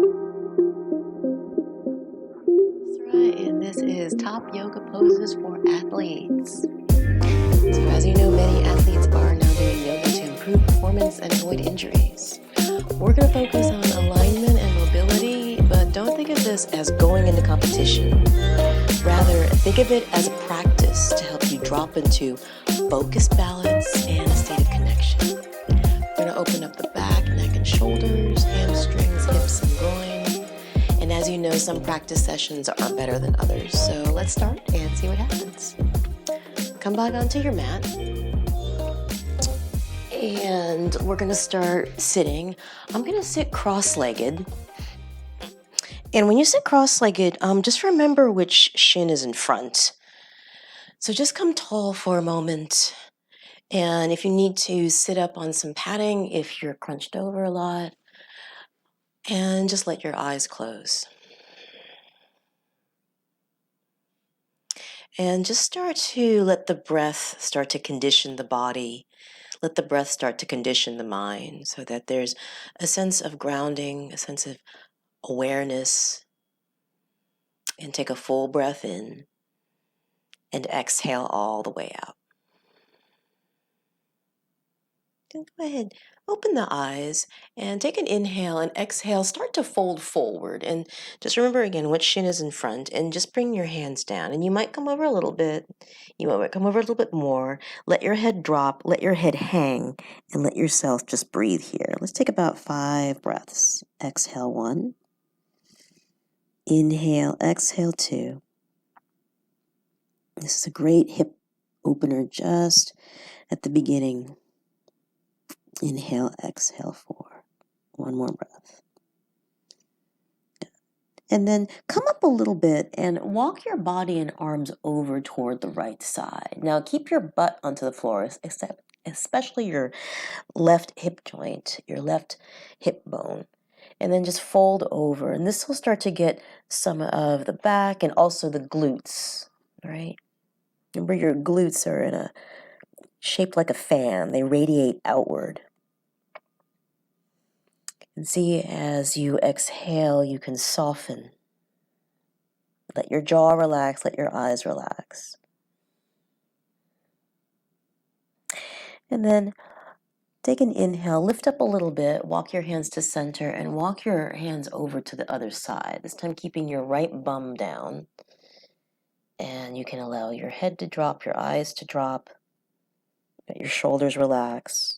That's right, and this is Top Yoga Poses for Athletes. So as you know, many athletes are now doing yoga to improve performance and avoid injuries. We're going to focus on alignment and mobility, but don't think of this as going into competition. Rather, think of it as a practice to help you drop into focused balance and a state of connection. We're going to open up the back, neck, and shoulders, hamstrings, hips, and groin. And as you know, some practice sessions are better than others. So let's start and see what happens. Come back onto your mat. And we're going to start sitting. I'm going to sit cross-legged. And when you sit cross-legged, just remember which shin is in front. So just come tall for a moment. And if you need to sit up on some padding, if you're crunched over a lot, and just let your eyes close. And just start to let the breath start to condition the body. Let the breath start to condition the mind so that there's a sense of grounding, a sense of awareness. And take a full breath in and exhale all the way out. Then go ahead, open the eyes and take an inhale and exhale. Start to fold forward and just remember again what shin is in front and just bring your hands down. And you might come over a little bit. You might come over a little bit more. Let your head drop, let your head hang, and let yourself just breathe here. Let's take about 5 breaths. Exhale 1. Inhale, exhale 2. This is a great hip opener just at the beginning. Inhale, exhale 4. One more breath. And then come up a little bit and walk your body and arms over toward the right side. Now keep your butt onto the floor, especially your left hip joint, your left hip bone. And then just fold over. And this will start to get some of the back and also the glutes, right? Remember your glutes are in a shaped like a fan. They radiate outward. And see, as you exhale, you can soften. Let your jaw relax, let your eyes relax. And then take an inhale, lift up a little bit, walk your hands to center, and walk your hands over to the other side. This time keeping your right bum down. And you can allow your head to drop, your eyes to drop, let your shoulders relax.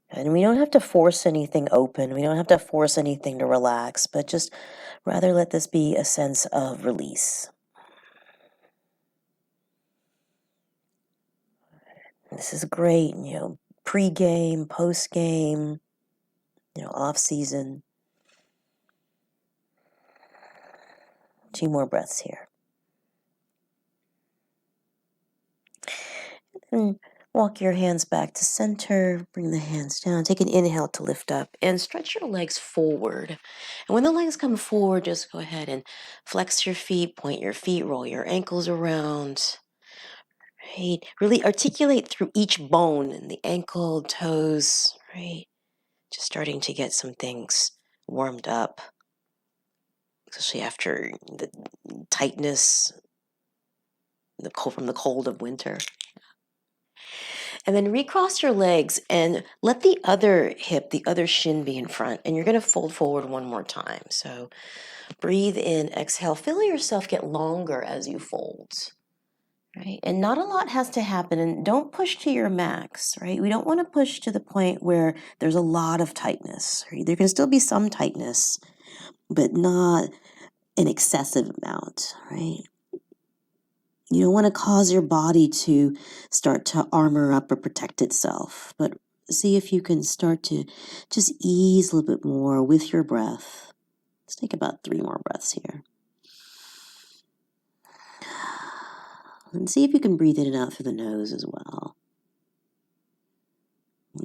And we don't have to force anything open. We don't have to force anything to relax, but just rather let this be a sense of release. This is great, pre-game, post-game, off-season. 2 more breaths here. And walk your hands back to center, bring the hands down, take an inhale to lift up, and stretch your legs forward. And when the legs come forward, just go ahead and flex your feet, point your feet, roll your ankles around. Right? Really articulate through each bone and the ankle, toes, right? Just starting to get some things warmed up, especially after the tightness from the cold of winter. And then recross your legs and let the other hip, the other shin be in front. And you're going to fold forward one more time. So breathe in, exhale. Feel yourself get longer as you fold. Right? And not a lot has to happen. And don't push to your max, right? We don't want to push to the point where there's a lot of tightness. Right? There can still be some tightness, but not an excessive amount, right? You don't want to cause your body to start to armor up or protect itself, but see if you can start to just ease a little bit more with your breath. Let's take about 3 more breaths here. And see if you can breathe in and out through the nose as well.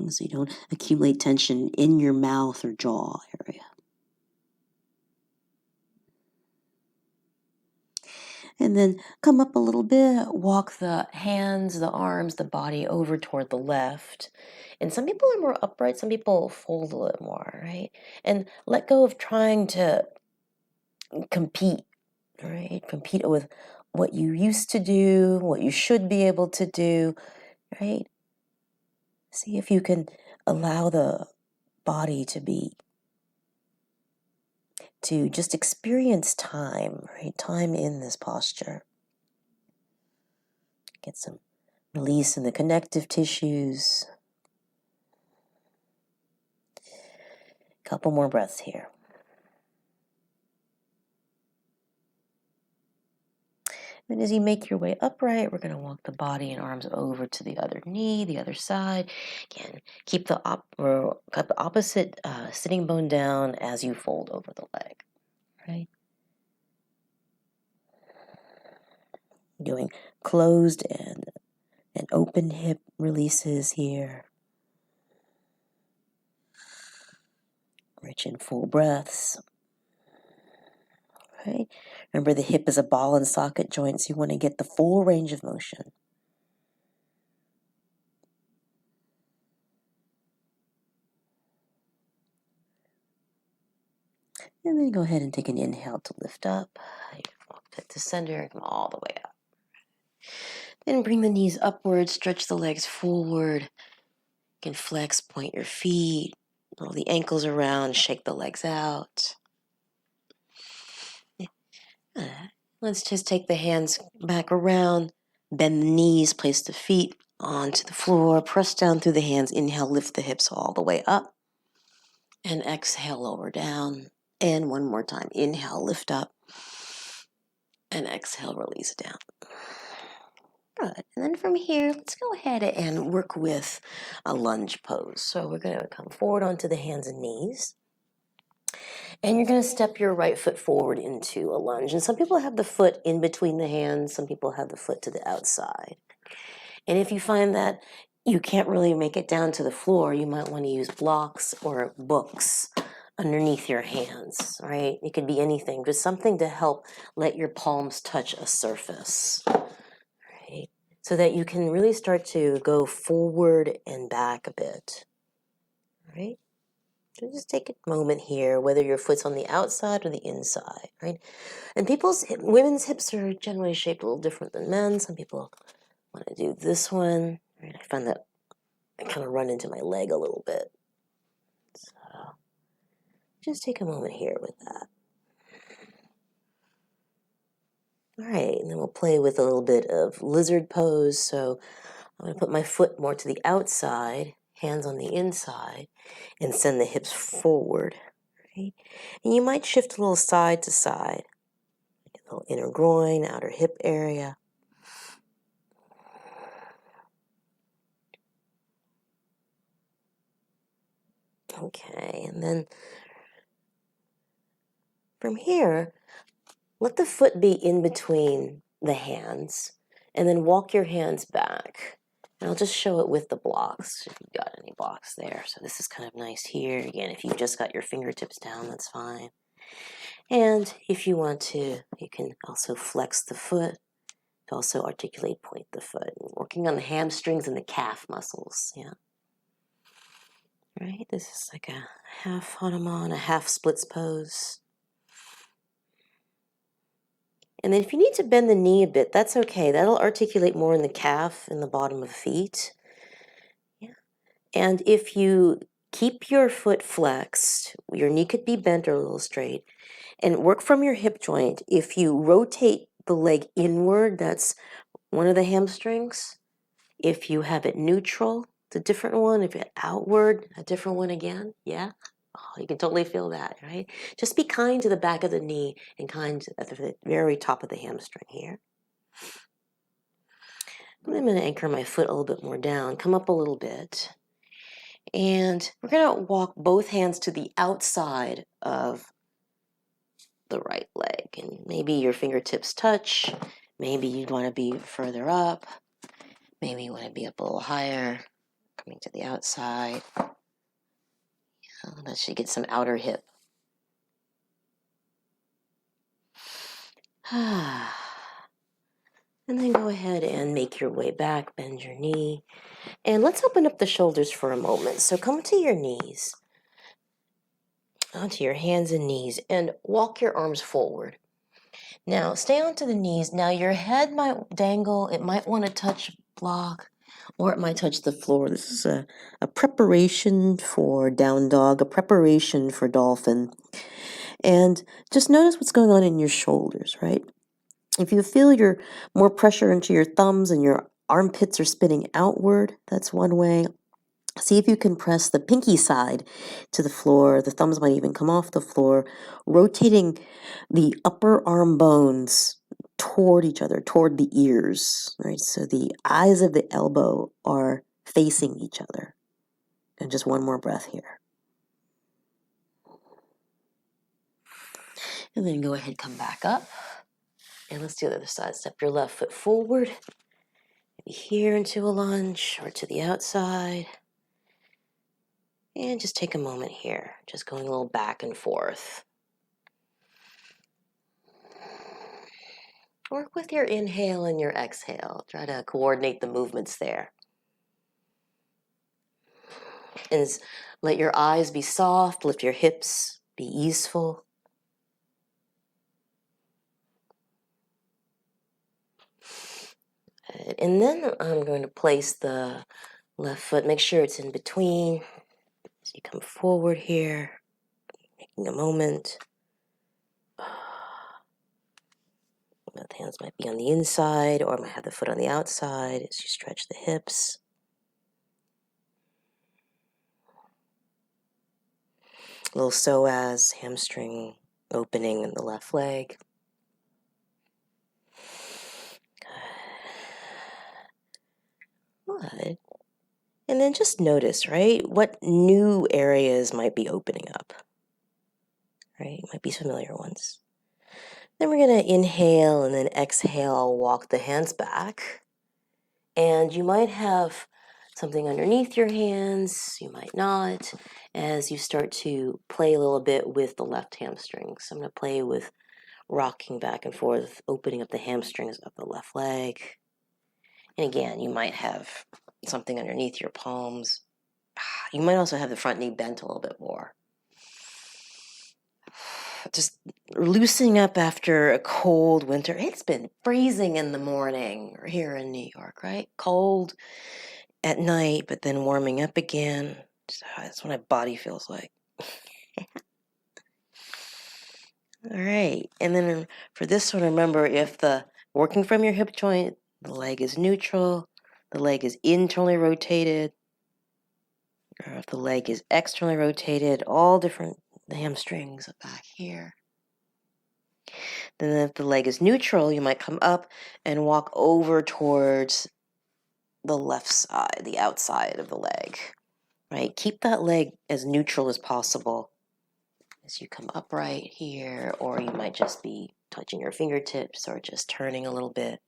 So you don't accumulate tension in your mouth or jaw area. And then come up a little bit, walk the hands, the arms, the body over toward the left. And some people are more upright, some people fold a little more, right? And let go of trying to compete, right? Compete with what you used to do, what you should be able to do, right? See if you can allow the body to just experience time, right? Time in this posture. Get some release in the connective tissues. Couple more breaths here. And as you make your way upright, we're going to walk the body and arms over to the other knee, the other side. Again, keep the opposite sitting bone down as you fold over the leg, right? Doing closed and open hip releases here. Rich and full breaths. Right? Remember, the hip is a ball and socket joint, so you want to get the full range of motion. And then go ahead and take an inhale to lift up. Walk it to center, come all the way up. Then bring the knees upward, stretch the legs forward. You can flex, point your feet, roll the ankles around, shake the legs out. Let's just take the hands back around, bend the knees, place the feet onto the floor, press down through the hands. Inhale, lift the hips all the way up. And exhale, lower down. And one more time. Inhale, lift up. And exhale, release down. Good. And then from here, let's go ahead and work with a lunge pose. So we're going to come forward onto the hands and knees. And you're going to step your right foot forward into a lunge. And some people have the foot in between the hands. Some people have the foot to the outside. And if you find that you can't really make it down to the floor, you might want to use blocks or books underneath your hands, right? It could be anything, just something to help let your palms touch a surface, right? So that you can really start to go forward and back a bit, right? So just take a moment here, whether your foot's on the outside or the inside, right? And women's hips are generally shaped a little different than men's. Some people want to do this one, right? I find that I kind of run into my leg a little bit. So just take a moment here with that. All right, and then we'll play with a little bit of lizard pose. So I'm going to put my foot more to the outside, hands on the inside, and send the hips forward. Right? And you might shift a little side to side, a little inner groin, outer hip area. Okay, and then from here, let the foot be in between the hands, and then walk your hands back. And I'll just show it with the blocks, if you've got any blocks there. So this is kind of nice here. Again, if you've just got your fingertips down, that's fine. And if you want to, you can also flex the foot to also articulate, point the foot. Working on the hamstrings and the calf muscles, yeah. Right, this is like a half Hanuman, a half splits pose. And then if you need to bend the knee a bit, that's okay. That'll articulate more in the calf and the bottom of the feet. Yeah. And if you keep your foot flexed, your knee could be bent or a little straight, and work from your hip joint. If you rotate the leg inward, that's one of the hamstrings. If you have it neutral, it's a different one. If it's outward, a different one again. Yeah? Oh, you can totally feel that, right? Just be kind to the back of the knee and kind at the very top of the hamstring here. I'm going to anchor my foot a little bit more down, come up a little bit. And we're going to walk both hands to the outside of the right leg. And maybe your fingertips touch. Maybe you'd want to be further up. Maybe you want to be up a little higher, coming to the outside. That should get some outer hip. And then go ahead and make your way back, bend your knee. And let's open up the shoulders for a moment. So come to your knees, onto your hands and knees, and walk your arms forward. Now, stay onto the knees. Now, your head might dangle. It might want to touch block, or it might touch the floor. This is a preparation for down dog, a preparation for dolphin. And just notice what's going on in your shoulders, right? If you feel more pressure into your thumbs and your armpits are spinning outward, that's one way. See if you can press the pinky side to the floor. The thumbs might even come off the floor, rotating the upper arm bones toward each other, toward the ears, right? So the eyes of the elbow are facing each other. And just one more breath here. And then go ahead, come back up. And let's do the other side. Step your left foot forward. Maybe here into a lunge or to the outside. And just take a moment here, just going a little back and forth. Work with your inhale and your exhale. Try to coordinate the movements there. And let your eyes be soft, lift your hips, be easeful. And then I'm going to place the left foot, make sure it's in between. As you come forward here, taking a moment. Both hands might be on the inside, or I might have the foot on the outside as you stretch the hips. A little psoas, hamstring opening in the left leg. Good. And then just notice, right, what new areas might be opening up. Right, might be familiar ones. Then we're going to inhale and then exhale, walk the hands back. And you might have something underneath your hands, you might not, as you start to play a little bit with the left hamstring. So I'm going to play with rocking back and forth, opening up the hamstrings of the left leg. And again, you might have something underneath your palms. You might also have the front knee bent a little bit more. Just loosening up after a cold winter. It's been freezing in the morning here in New York, right? Cold at night, but then warming up again. That's what my body feels like. All right. And then for this one, remember, if working from your hip joint, the leg is neutral, the leg is internally rotated, or if the leg is externally rotated, all different, the hamstrings back here. Then if the leg is neutral, you might come up and walk over towards the left side, the outside of the leg, right? Keep that leg as neutral as possible as you come upright here, or you might just be touching your fingertips or just turning a little bit.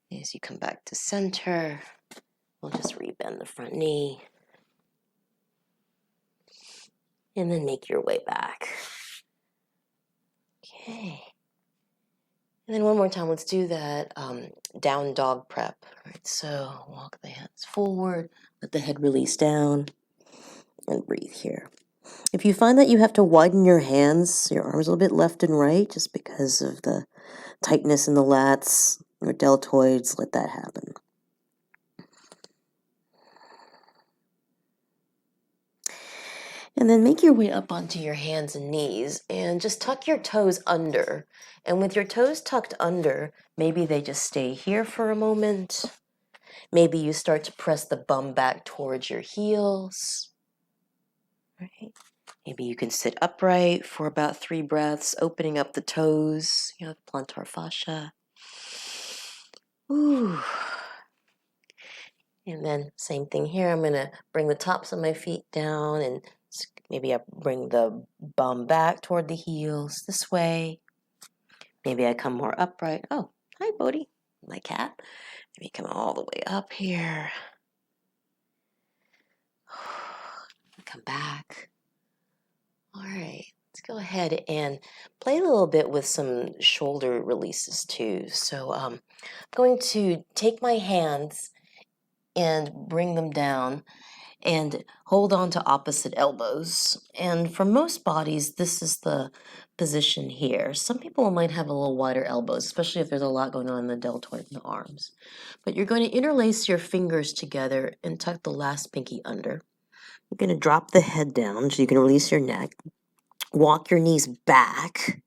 As you come back to center, we'll just rebend the front knee. And then make your way back. Okay. And then one more time, let's do that down dog prep. Right, so walk the hands forward, let the head release down, and breathe here. If you find that you have to widen your hands, your arms a little bit left and right, just because of the tightness in the lats or deltoids, let that happen. And then make your way up onto your hands and knees and just tuck your toes under. And with your toes tucked under, maybe they just stay here for a moment. Maybe you start to press the bum back towards your heels. Right? Maybe you can sit upright for about 3 breaths, opening up the toes, plantar fascia. Ooh. And then same thing here. I'm going to bring the tops of my feet down and maybe I bring the bum back toward the heels this way. Maybe I come more upright. Oh, hi, Bodhi, my cat. Maybe come all the way up here. Come back. All right, let's go ahead and play a little bit with some shoulder releases too. So I'm going to take my hands and bring them down and hold on to opposite elbows. And for most bodies, this is the position here. Some people might have a little wider elbows, especially if there's a lot going on in the deltoid and the arms. But you're going to interlace your fingers together and tuck the last pinky under. You're going to drop the head down so you can release your neck. Walk your knees back.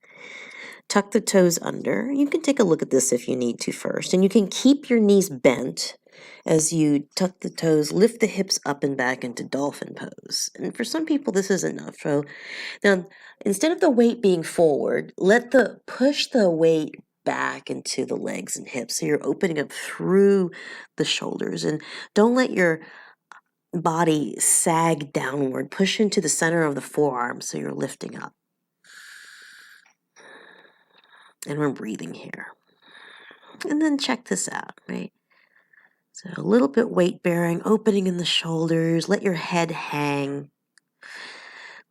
Tuck the toes under. You can take a look at this if you need to first. And you can keep your knees bent as you tuck the toes, lift the hips up and back into dolphin pose. And for some people, this is enough. So now, instead of the weight being forward, push the weight back into the legs and hips. So you're opening up through the shoulders. And don't let your body sag downward. Push into the center of the forearm so you're lifting up. And we're breathing here. And then check this out, right? So a little bit weight bearing, opening in the shoulders. Let your head hang.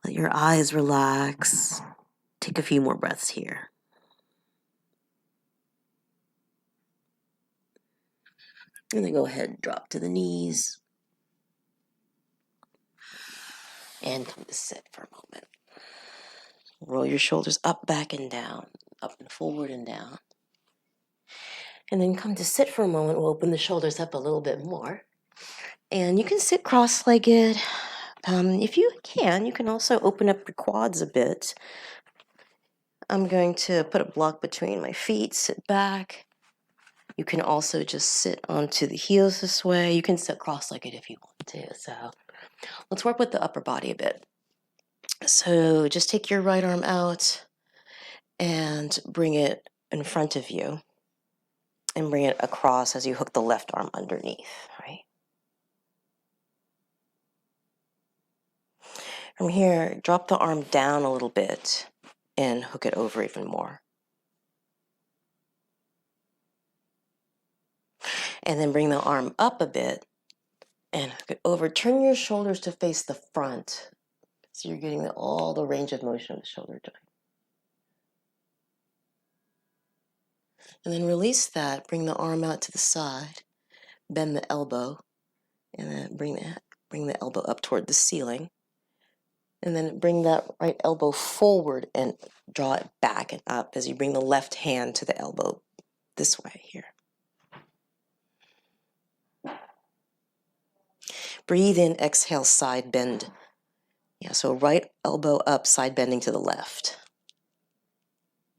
Let your eyes relax. Take a few more breaths here. And then go ahead and drop to the knees. And come to sit for a moment. Roll your shoulders up, back, and down. Up and forward and down. And then come to sit for a moment. We'll open the shoulders up a little bit more. And you can sit cross-legged. If you can also open up your quads a bit. I'm going to put a block between my feet, sit back. You can also just sit onto the heels this way. You can sit cross-legged if you want to. So let's work with the upper body a bit. So just take your right arm out and bring it in front of you. And bring it across as you hook the left arm underneath, right? From here, drop the arm down a little bit and hook it over even more. And then bring the arm up a bit and hook it over. Turn your shoulders to face the front. So you're getting all the range of motion of the shoulder joint. And then release that. Bring the arm out to the side. Bend the elbow. And then bring the elbow up toward the ceiling. And then bring that right elbow forward and draw it back and up as you bring the left hand to the elbow this way here. Breathe in, exhale, side bend. Yeah, so right elbow up, side bending to the left.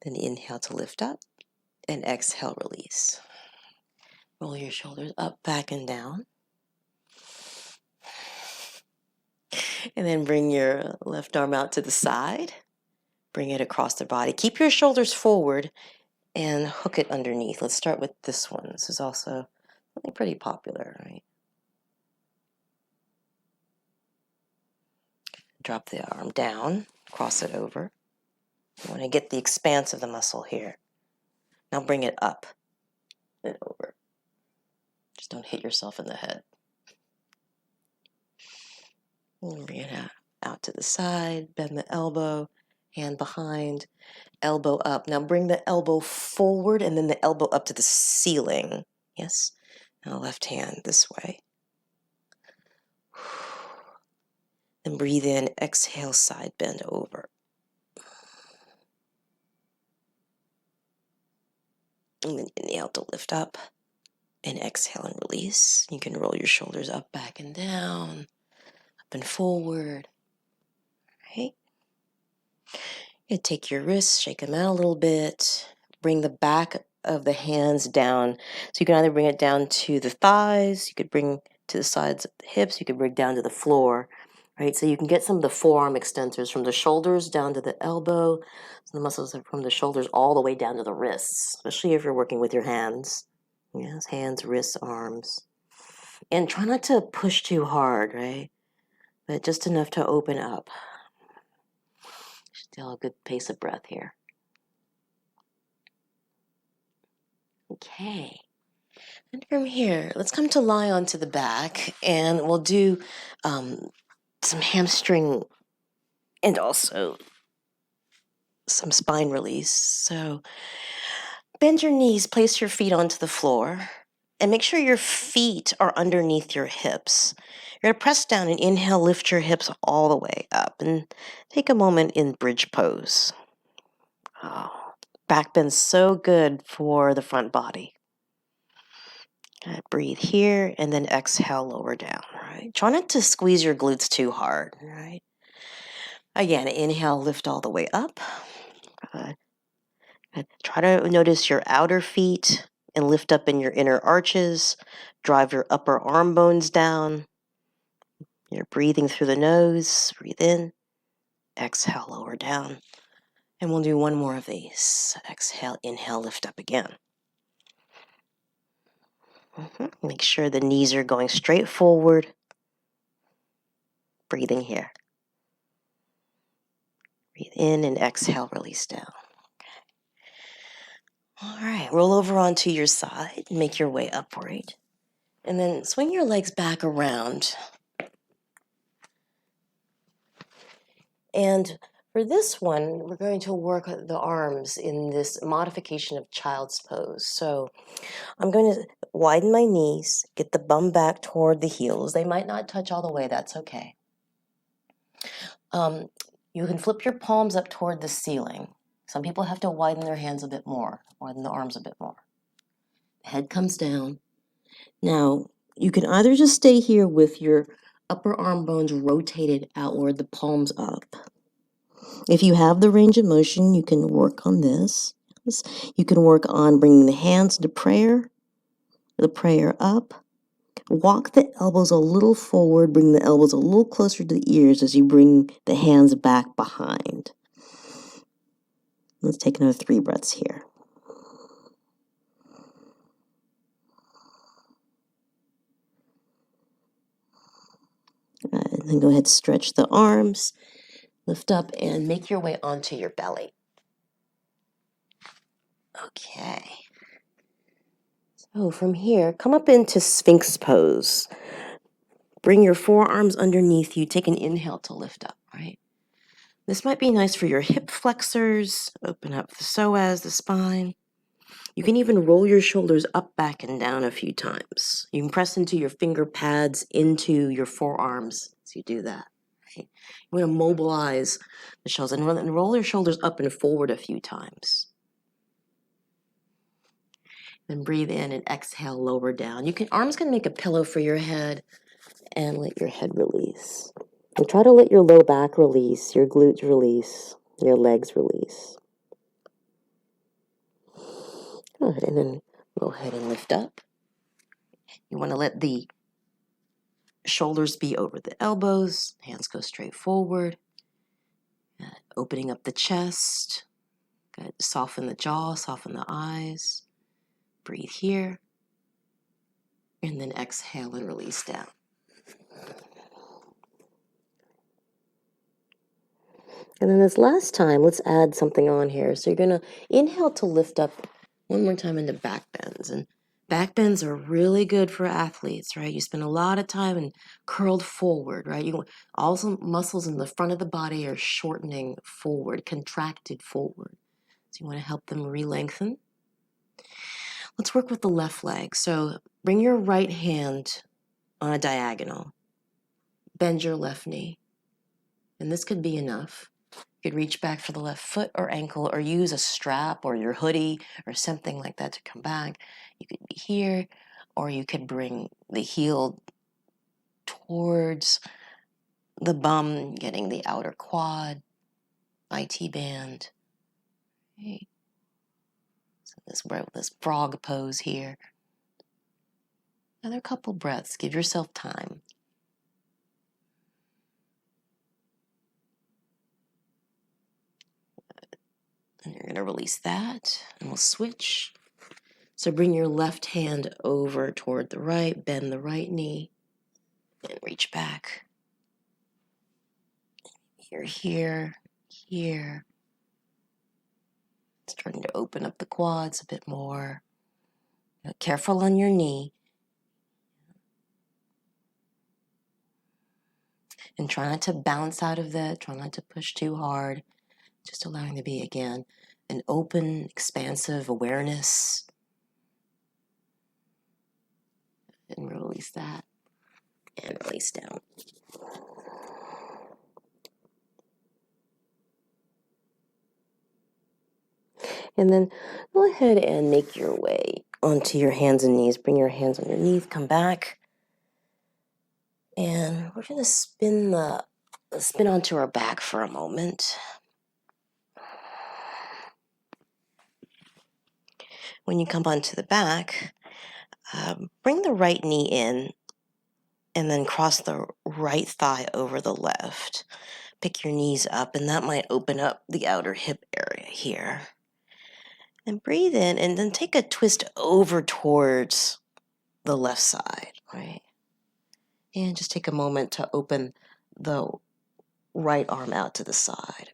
Then inhale to lift up and exhale, release. Roll your shoulders up, back, and down. And then bring your left arm out to the side. Bring it across the body. Keep your shoulders forward and hook it underneath. Let's start with this one. This is also something pretty popular, right? Drop the arm down, cross it over. You want to get the expanse of the muscle here. Now bring it up and over. Just don't hit yourself in the head. And bring it out to the side, bend the elbow, hand behind, elbow up. Now bring the elbow forward and then the elbow up to the ceiling. Yes? Now left hand this way. Then breathe in, exhale, side bend over. And then inhale to lift up and exhale and release. You can roll your shoulders up, back, and down, up and forward. Right? You take your wrists, shake them out a little bit. Bring the back of the hands down. So you can either bring it down to the thighs, you could bring to the sides of the hips, you could bring down to the floor. Right, so you can get some of the forearm extensors from the shoulders down to the elbow. So the muscles are from the shoulders all the way down to the wrists, especially if you're working with your hands. Yes, hands, wrists, arms. And try not to push too hard, right? But just enough to open up. Still a good pace of breath here. Okay. And from here, let's come to lie onto the back, and we'll do some hamstring and also some spine release. So bend your knees, place your feet onto the floor, and make sure your feet are underneath your hips. You're going to press down and inhale, lift your hips all the way up, and take a moment in bridge pose. Oh, back bend's so good for the front body. Breathe here, and then exhale, lower down, right? Try not to squeeze your glutes too hard, right? Again, inhale, lift all the way up. Good. Try to notice your outer feet and lift up in your inner arches. Drive your upper arm bones down. You're breathing through the nose. Breathe in. Exhale, lower down. And we'll do one more of these. Exhale, inhale, lift up again. Make sure the knees are going straight forward. Breathing here. Breathe in and exhale, release down. All right, roll over onto your side. Make your way upright. And then swing your legs back around. And for this one, we're going to work the arms in this modification of child's pose. So I'm going to widen my knees, get the bum back toward the heels. They might not touch all the way, that's okay. You can flip your palms up toward the ceiling. Some people have to widen their hands a bit more, widen the arms a bit more. Head comes down. Now, you can either just stay here with your upper arm bones rotated outward, the palms up. If you have the range of motion, you can work on this. You can work on bringing the hands to prayer, the prayer up. Walk the elbows a little forward, bring the elbows a little closer to the ears as you bring the hands back behind. Let's take another 3 breaths here. And then go ahead, stretch the arms, lift up, and make your way onto your belly. Okay. So from here, come up into Sphinx pose. Bring your forearms underneath you. Take an inhale to lift up, right? This might be nice for your hip flexors. Open up the psoas, the spine. You can even roll your shoulders up, back, and down a few times. You can press into your finger pads into your forearms as you do that. Right? You want to mobilize the shoulders and roll your shoulders up and forward a few times. Then breathe in and exhale, lower down. Arms can make a pillow for your head and let your head release. And try to let your low back release, your glutes release, your legs release. Good, and then go ahead and lift up. You want to let the shoulders be over the elbows, hands go straight forward. Opening up the chest. Good. Soften the jaw, soften the eyes. Breathe here. And then exhale and release down. And then this last time, let's add something on here. So you're going to inhale to lift up one more time into back bends. And back bends are really good for athletes, right? You spend a lot of time and curled forward, right? All the muscles in the front of the body are shortening forward, contracted forward. So you want to help them re-lengthen. Let's work with the left leg. So bring your right hand on a diagonal. Bend your left knee. And this could be enough. You could reach back for the left foot or ankle or use a strap or your hoodie or something like that to come back. You could be here, or you could bring the heel towards the bum, getting the outer quad, IT band. Okay. So this frog pose here. Another couple breaths. Give yourself time. And you're going to release that, and we'll switch. So bring your left hand over toward the right, bend the right knee, and reach back. You're here, here. Starting to open up the quads a bit more. Careful on your knee. And try not to bounce out of that. Try not to push too hard. Just allowing to be, again, an open, expansive awareness. And release that. And release down. And then go ahead and make your way onto your hands and knees. Bring your hands underneath, come back. And we're going to spin onto our back for a moment. When you come onto the back, bring the right knee in and then cross the right thigh over the left. Pick your knees up, and that might open up the outer hip area here. And breathe in, and then take a twist over towards the left side, right? And just take a moment to open the right arm out to the side.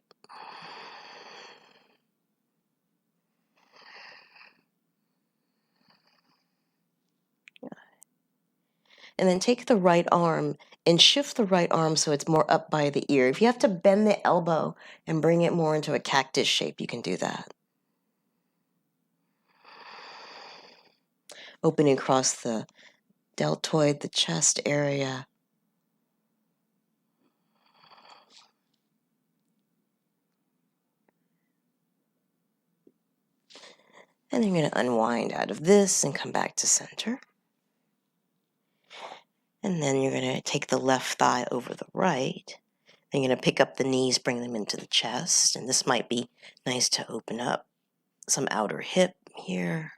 And then take the right arm and shift the right arm so it's more up by the ear. If you have to bend the elbow and bring it more into a cactus shape, you can do that. Opening across the deltoid, the chest area. And then you're going to unwind out of this and come back to center. And then you're going to take the left thigh over the right. Then you're going to pick up the knees, bring them into the chest. And this might be nice to open up some outer hip here.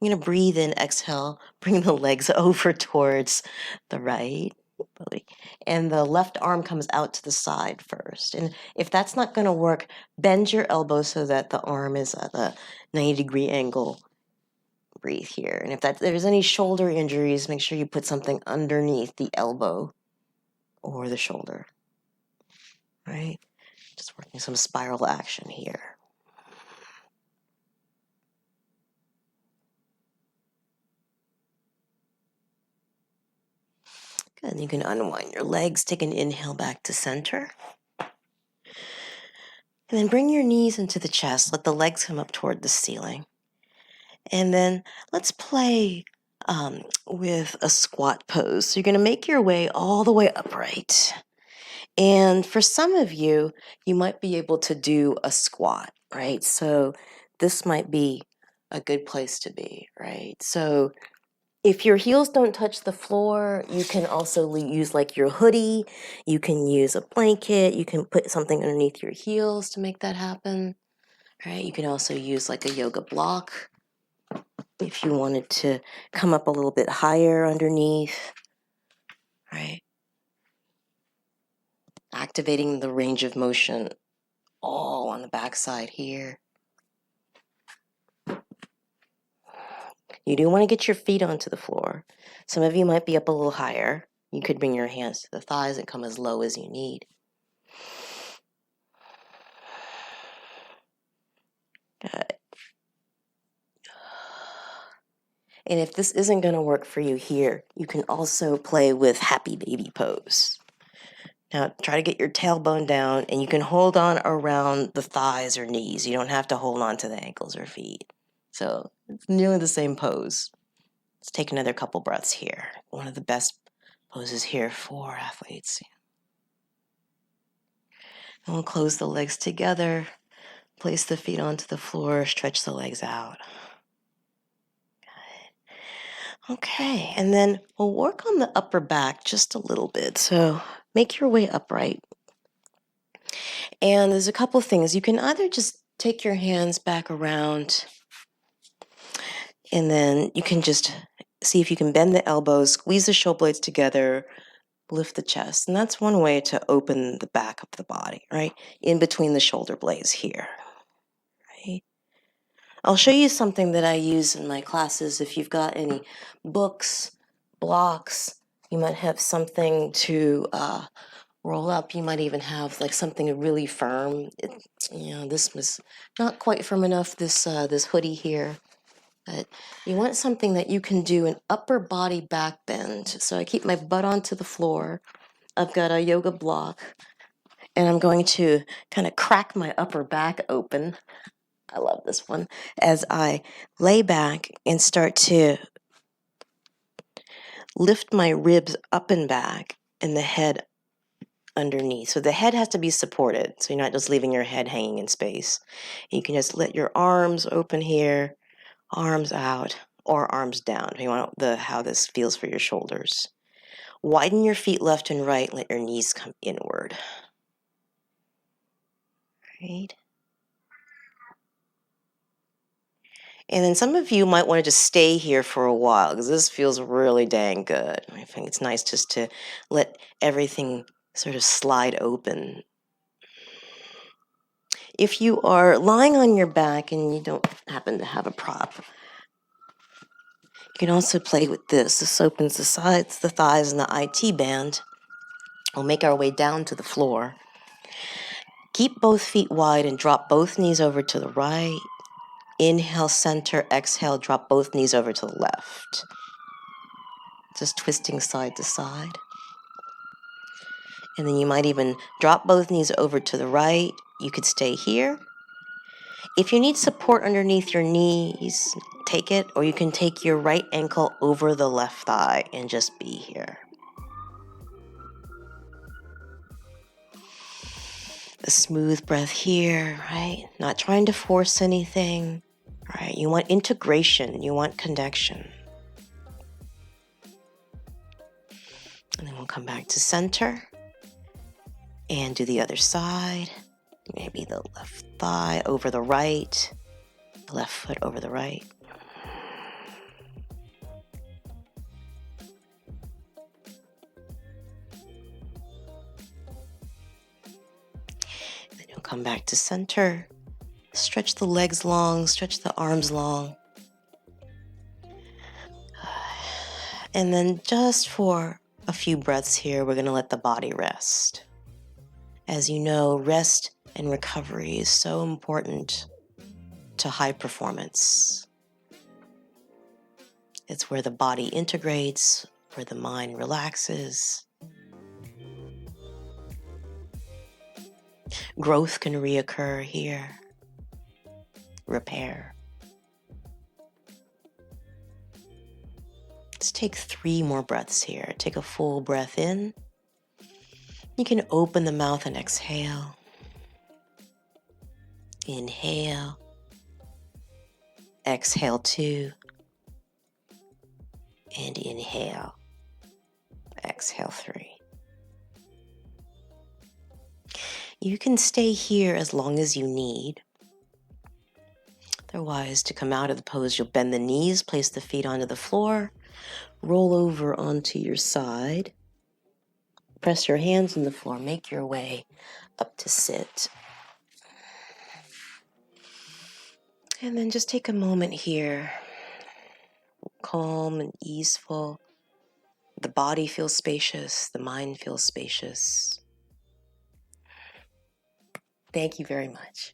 You're going to breathe in, exhale, bring the legs over towards the right. And the left arm comes out to the side first. And if that's not going to work, bend your elbow so that the arm is at a 90-degree angle. Breathe here. And if there's any shoulder injuries, make sure you put something underneath the elbow or the shoulder. Right? Just working some spiral action here. Good. You can unwind your legs. Take an inhale back to center. And then bring your knees into the chest. Let the legs come up toward the ceiling. And then let's play with a squat pose. So you're going to make your way all the way upright. And for some of you, you might be able to do a squat, right? So this might be a good place to be, right? So if your heels don't touch the floor, you can also use like your hoodie. You can use a blanket. You can put something underneath your heels to make that happen, right? You can also use like a yoga block if you wanted to come up a little bit higher underneath, right? Activating the range of motion all on the backside here. You do want to get your feet onto the floor. Some of you might be up a little higher. You could bring your hands to the thighs and come as low as you need. Good. And if this isn't going to work for you here, you can also play with happy baby pose. Now, try to get your tailbone down, and you can hold on around the thighs or knees. You don't have to hold on to the ankles or feet. So it's nearly the same pose. Let's take another couple breaths here. One of the best poses here for athletes. And we'll close the legs together, place the feet onto the floor, stretch the legs out. Good. Okay, and then we'll work on the upper back just a little bit. So make your way upright. And there's a couple things. You can either just take your hands back around, and then you can just see if you can bend the elbows, squeeze the shoulder blades together, lift the chest. And that's one way to open the back of the body, right? In between the shoulder blades here, right? I'll show you something that I use in my classes. If you've got any books, blocks, you might have something to roll up. You might even have like something really firm. This was not quite firm enough, this hoodie here. But you want something that you can do an upper body back bend. So I keep my butt onto the floor. I've got a yoga block, And I'm going to kind of crack my upper back open. I love this one. As I lay back and start to lift my ribs up and back and the head underneath. So the head has to be supported, so you're not just leaving your head hanging in space. You can just let your arms open here, arms out, or arms down, depending on how this feels for your shoulders. Widen your feet left and right, let your knees come inward. Right. And then some of you might want to just stay here for a while because this feels really dang good. I think it's nice just to let everything sort of slide open. If you are lying on your back and you don't happen to have a prop, you can also play with this. This opens the sides, the thighs, and the IT band. We'll make our way down to the floor. Keep both feet wide and drop both knees over to the right. Inhale, center, exhale, drop both knees over to the left. Just twisting side to side. And then you might even drop both knees over to the right. You could stay here. If you need support underneath your knees, take it, or you can take your right ankle over the left thigh and just be here. A smooth breath here, right? Not trying to force anything, right? You want integration, you want connection. And then we'll come back to center and do the other side. Maybe the left thigh over the right, the left foot over the right. Then you'll come back to center. Stretch the legs long, stretch the arms long. And then just for a few breaths here, we're going to let the body rest. As you know, rest and recovery is so important to high performance. It's where the body integrates, where the mind relaxes. Growth can reoccur here. Repair. Let's take 3 more breaths here. Take a full breath in. You can open the mouth and exhale. Inhale. Exhale 2. And inhale. Exhale 3. You can stay here as long as you need. Otherwise, to come out of the pose, you'll bend the knees, place the feet onto the floor, roll over onto your side, press your hands on the floor, make your way up to sit. And then just take a moment here, calm and easeful. The body feels spacious, the mind feels spacious. Thank you very much.